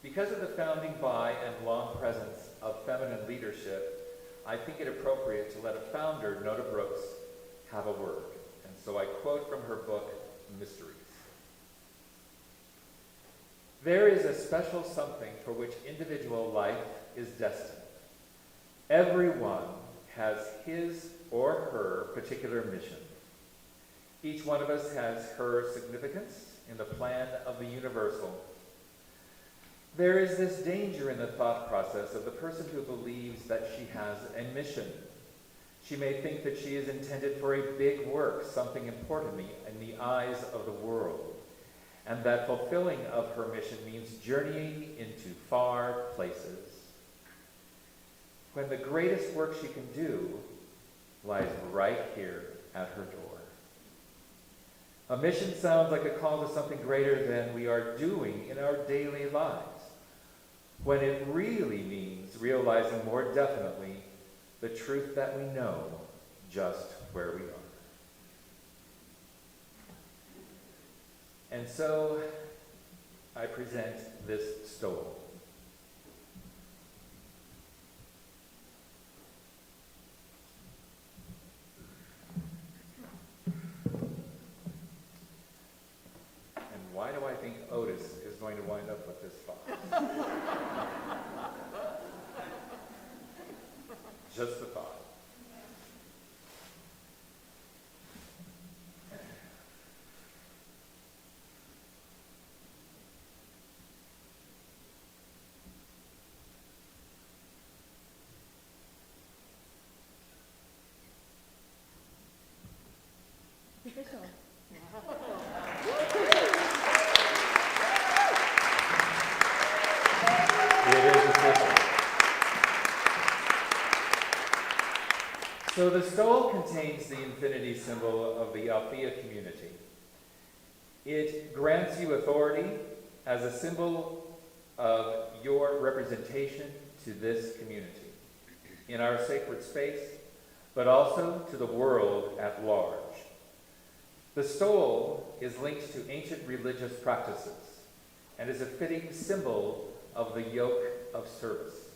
Because of the founding by and long presence of feminine leadership, I think it appropriate to let a founder, Nona Brooks, have a word. And so I quote from her book, Mysteries. There is a special something for which individual life is destined. Everyone has his or her particular mission. Each one of us has her significance in the plan of the universal. There is this danger in the thought process of the person who believes that she has a mission. She may think that she is intended for a big work, something important in the eyes of the world, and that fulfilling of her mission means journeying into far places, when the greatest work she can do lies right here at her door. A mission sounds like a call to something greater than we are doing in our daily lives, when it really means realizing more definitely the truth that we know just where we are. And so I present this stole. And why do I think Otis is going to wind up with this box? Just a thought. Official. It is official. So the stole contains the infinity symbol of the Althea community. It grants you authority as a symbol of your representation to this community in our sacred space, but also to the world at large. The stole is linked to ancient religious practices and is a fitting symbol of the yoke of service.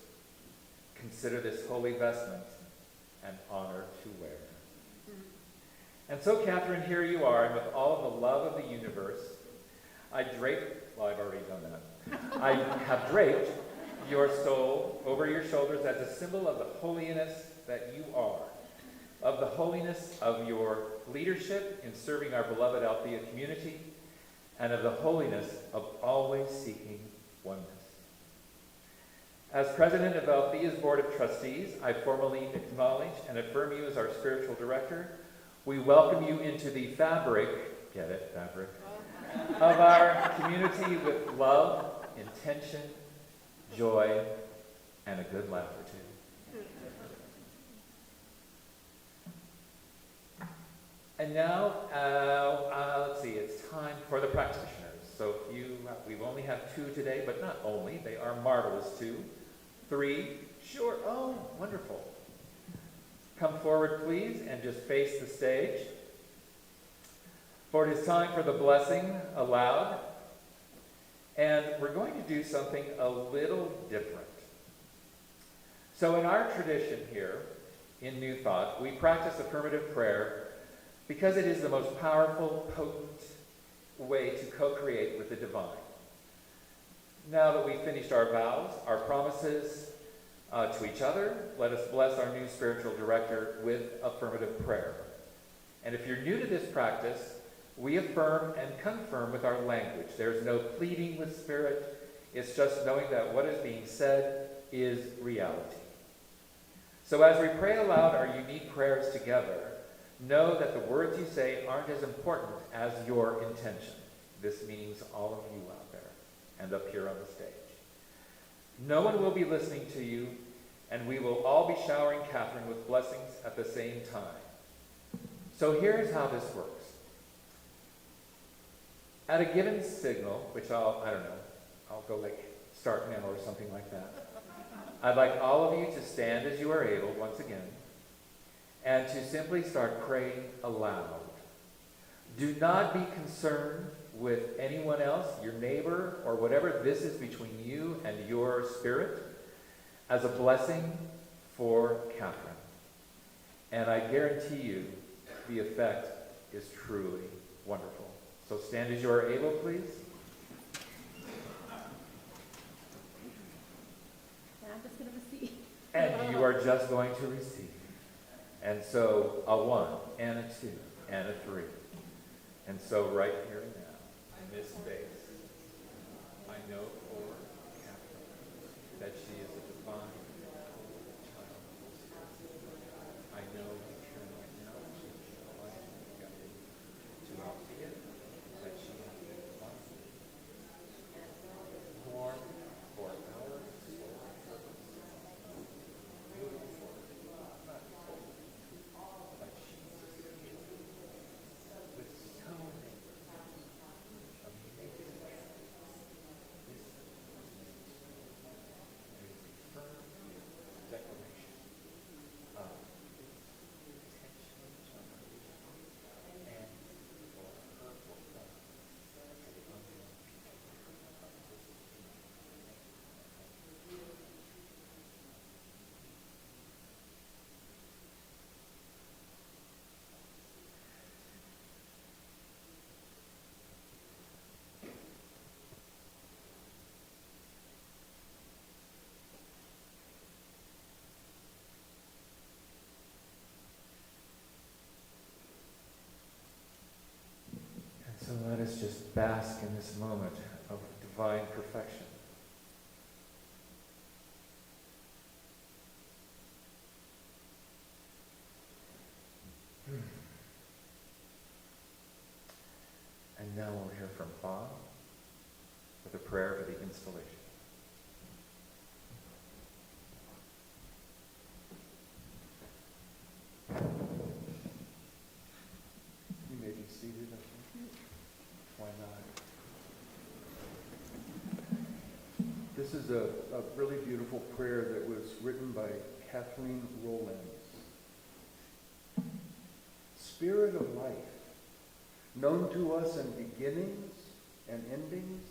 Consider this holy vestment an honor to wear. And so, Catherine, here you are, and with all of the love of the universe, I've already done that. I have draped your stole over your shoulders as a symbol of the holiness that you are, of the holiness of your leadership in serving our beloved Althea community, and of the holiness of always seeking oneness. As president of Althea's Board of Trustees, I formally acknowledge and affirm you as our spiritual director. We welcome you into the fabric, get it, fabric, of our community with love, intention, joy, and a good laugh or two. And now, let's see, it's time for the practitioners. So we only have two today, but not only, they are marvelous too. 3, sure, oh, wonderful. Come forward, please, and just face the stage. For it is time for the blessing aloud. And we're going to do something a little different. So in our tradition here, in New Thought, we practice affirmative prayer because it is the most powerful, potent way to co-create with the divine. Now that we've finished our vows, our promises to each other, let us bless our new spiritual director with affirmative prayer. And if you're new to this practice, we affirm and confirm with our language. There's no pleading with spirit. It's just knowing that what is being said is reality. So as we pray aloud our unique prayers together, know that the words you say aren't as important as your intention. This means all of you out there and up here on the stage. No one will be listening to you, and we will all be showering Catherine with blessings at the same time. So here's how this works. At a given signal, which I'll go like start now or something like that, I'd like all of you to stand as you are able once again, and to simply start praying aloud. Do not be concerned with anyone else, your neighbor, or whatever this is between you and your spirit, as a blessing for Catherine. And I guarantee you the effect is truly wonderful. So stand as you are able, please. And I'm just going to receive. And you are just going to receive. And so a 1 and a 2 and a 3. And so right here and now, in this space, I know for Catherine that she is a divine child. I know here right now that she is a life to Althea, that she has been born for our soul purpose. Beautiful, not soul, but Jesus with so many amazing firm declaration of intentional and for her fulfillment as a unborn And so let us just bask in this moment of divine perfection. And now we'll hear from Bob with a prayer for the installation. You may be seated. Why not? This is a really beautiful prayer that was written by Kathleen Rollins. Spirit of life, known to us in beginnings and endings,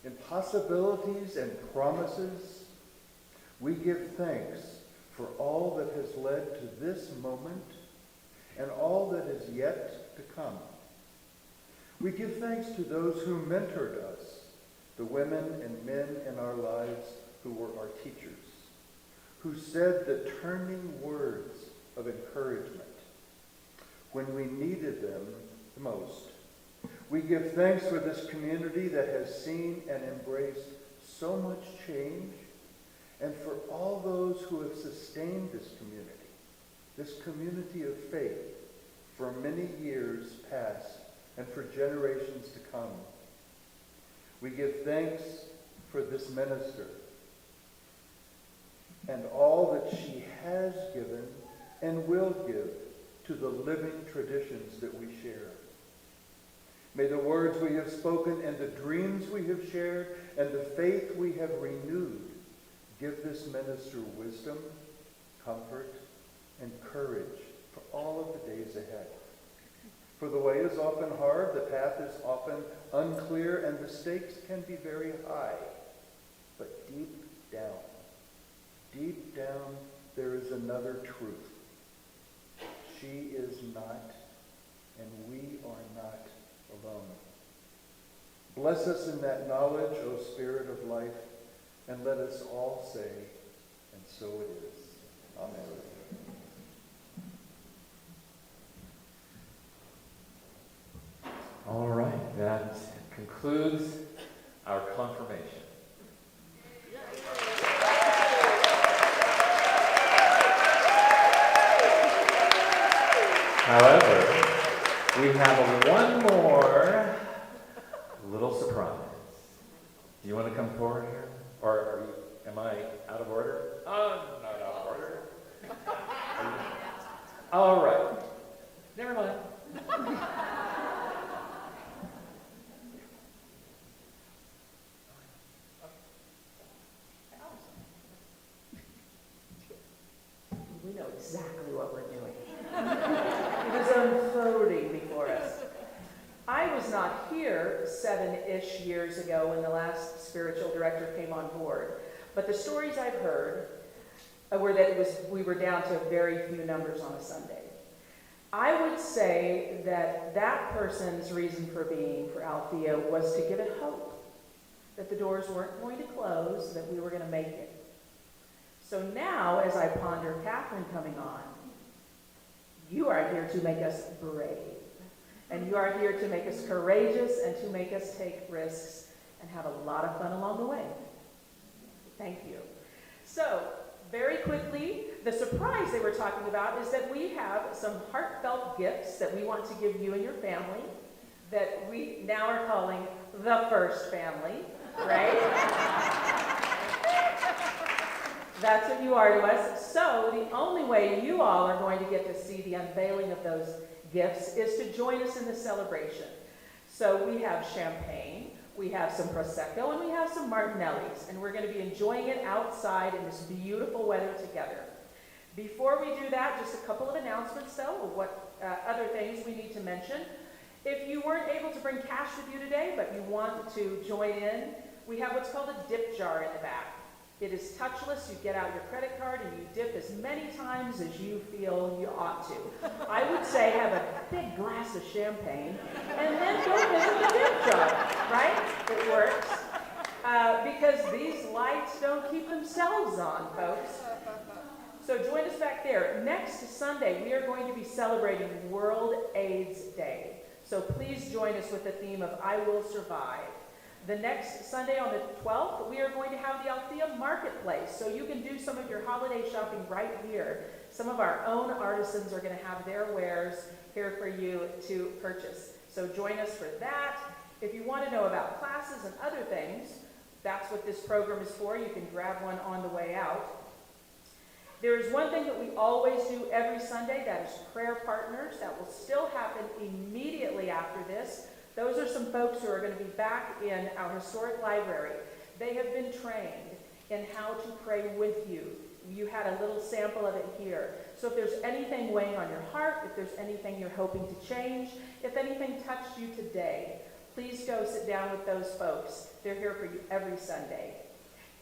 in possibilities and promises, we give thanks for all that has led to this moment and all that is yet to come. We give thanks to those who mentored us, the women and men in our lives who were our teachers, who said the turning words of encouragement when we needed them the most. We give thanks for this community that has seen and embraced so much change, and for all those who have sustained this community of faith for many years past and for generations to come. We give thanks for this minister and all that she has given and will give to the living traditions that we share. May the words we have spoken and the dreams we have shared and the faith we have renewed give this minister wisdom, comfort, and courage for all of the days ahead. For the way is often hard, the path is often unclear, and the stakes can be very high. But deep down, there is another truth. She is not, and we are not alone. Bless us in that knowledge, O Spirit of life, and let us all say, and so it is. Amen. All right, that concludes our confirmation. However, we have one more little surprise. Do you want to come forward here? Or am I out of order? Oh, not out of order. All right. Never mind. We know exactly what we're doing. It is unfolding before us. I was not here 7-ish years ago when the last spiritual director came on board, but the stories I've heard were that we were down to very few numbers on a Sunday. I would say that that person's reason for being for Althea was to give it hope, that the doors weren't going to close, that we were going to make it. So now, as I ponder Catherine coming on, you are here to make us brave. And you are here to make us courageous and to make us take risks and have a lot of fun along the way. Thank you. So, very quickly, the surprise they were talking about is that we have some heartfelt gifts that we want to give you and your family that we now are calling the first family, right? That's what you are to us. So the only way you all are going to get to see the unveiling of those gifts is to join us in the celebration. So we have champagne, we have some Prosecco, and we have some Martinellis, and we're going to be enjoying it outside in this beautiful weather together. Before we do that, just a couple of announcements, though, of what other things we need to mention. If you weren't able to bring cash with you today, but you want to join in, we have what's called a dip jar in the back. It is touchless. You get out your credit card and you dip as many times as you feel you ought to. I would say have a big glass of champagne and then go visit the dip jar, right? It works. Because these lights don't keep themselves on, folks. So join us back there. Next Sunday, we are going to be celebrating World AIDS Day. So please join us with the theme of I Will Survive. The next Sunday on the 12th, we are going to have the Althea Marketplace, so you can do some of your holiday shopping right here. Some of our own artisans are going to have their wares here for you to purchase. So join us for that. If you want to know about classes and other things, that's what this program is for. You can grab one on the way out. There is one thing that we always do every Sunday, that is prayer partners. That will still happen immediately after this. Those are some folks who are going to be back in our historic library. They have been trained in how to pray with you. You had a little sample of it here. So if there's anything weighing on your heart, if there's anything you're hoping to change, if anything touched you today, please go sit down with those folks. They're here for you every Sunday.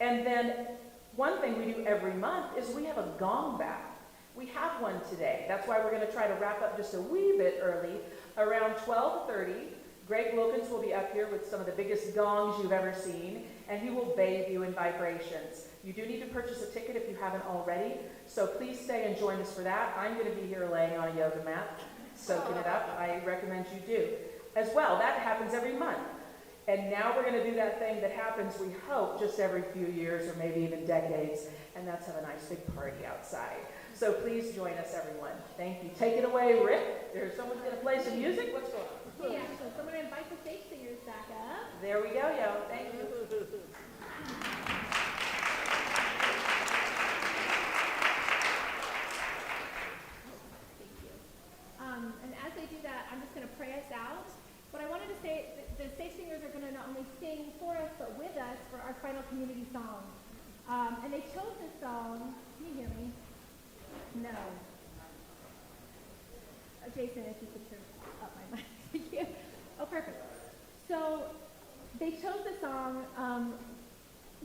And then one thing we do every month is we have a gong bath. We have one today. That's why we're going to try to wrap up just a wee bit early. Around 12:30, Greg Wilkins will be up here with some of the biggest gongs you've ever seen, and he will bathe you in vibrations. You do need to purchase a ticket if you haven't already, so please stay and join us for that. I'm going to be here laying on a yoga mat, soaking it up. I recommend you do. As well, that happens every month. And now we're going to do that thing that happens, we hope, just every few years or maybe even decades, and that's have a nice big party outside. So please join us, everyone. Thank you. Take it away, Rick. There's someone going to play some music. What's going on? Yeah, so I'm going to invite the stage singers back up. There we go, yo. Thank you. Thank you. And as they do that, I'm just going to pray us out. But I wanted to say that the stage singers are going to not only sing for us, but with us for our final community song. And they chose this song. Can you hear me? No. Jason, if you could turn up my mic. Thank you. Oh, perfect. So they chose the song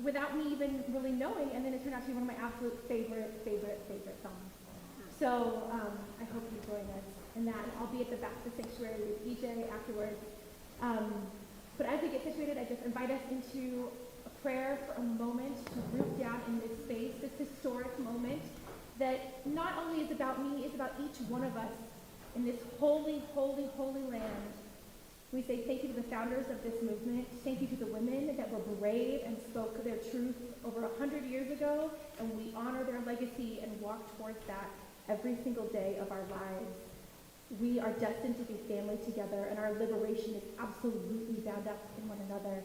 without me even really knowing, and then it turned out to be one of my absolute favorite songs. So I hope you join us in that. I'll be at the back of the sanctuary with EJ afterwards. But as we get situated, I just invite us into a prayer for a moment to root down in this space, this historic moment that not only is about me, it's about each one of us in this holy, holy, holy land. We say thank you to the founders of this movement. Thank you to the women that were brave and spoke their truth over 100 years ago, and we honor their legacy and walk towards that every single day of our lives. We are destined to be family together, and our liberation is absolutely bound up in one another.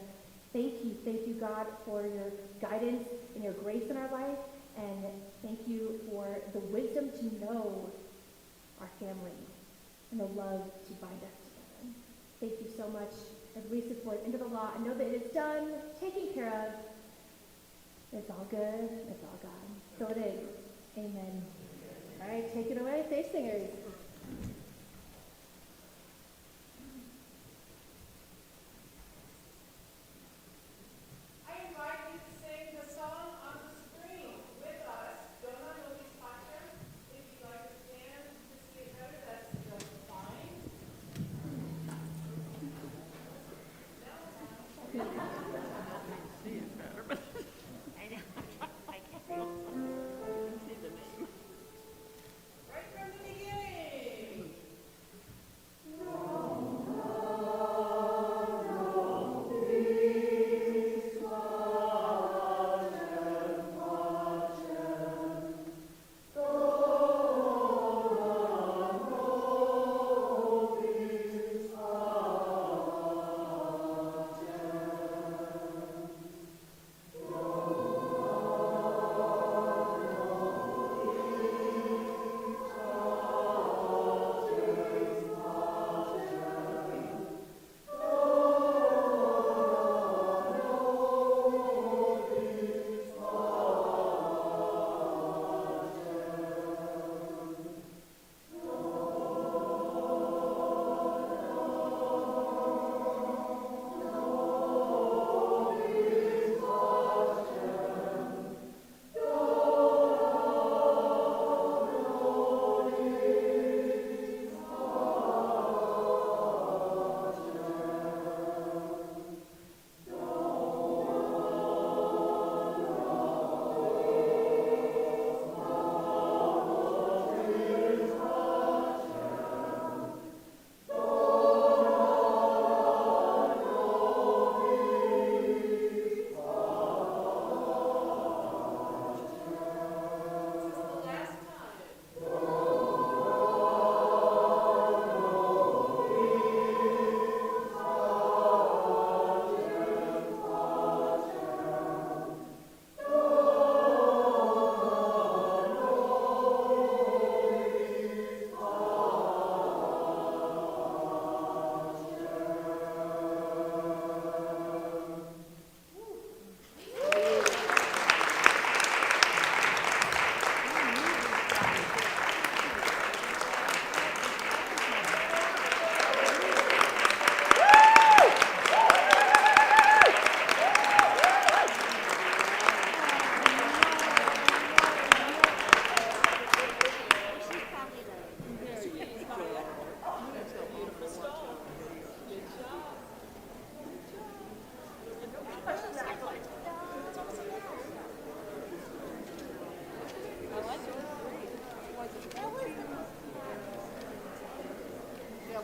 Thank you, God, for your guidance and your grace in our life, and thank you for the wisdom to know our family and the love to bind us together. Thank you so much. As we support Into the Law, I know that it is done, taken care of. It's all good. It's all God. So it is. Amen. All right, take it away, stage singers.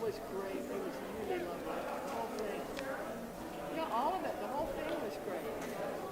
was great. It was really lovely. The whole thing. Yeah, all of it. The whole thing was great.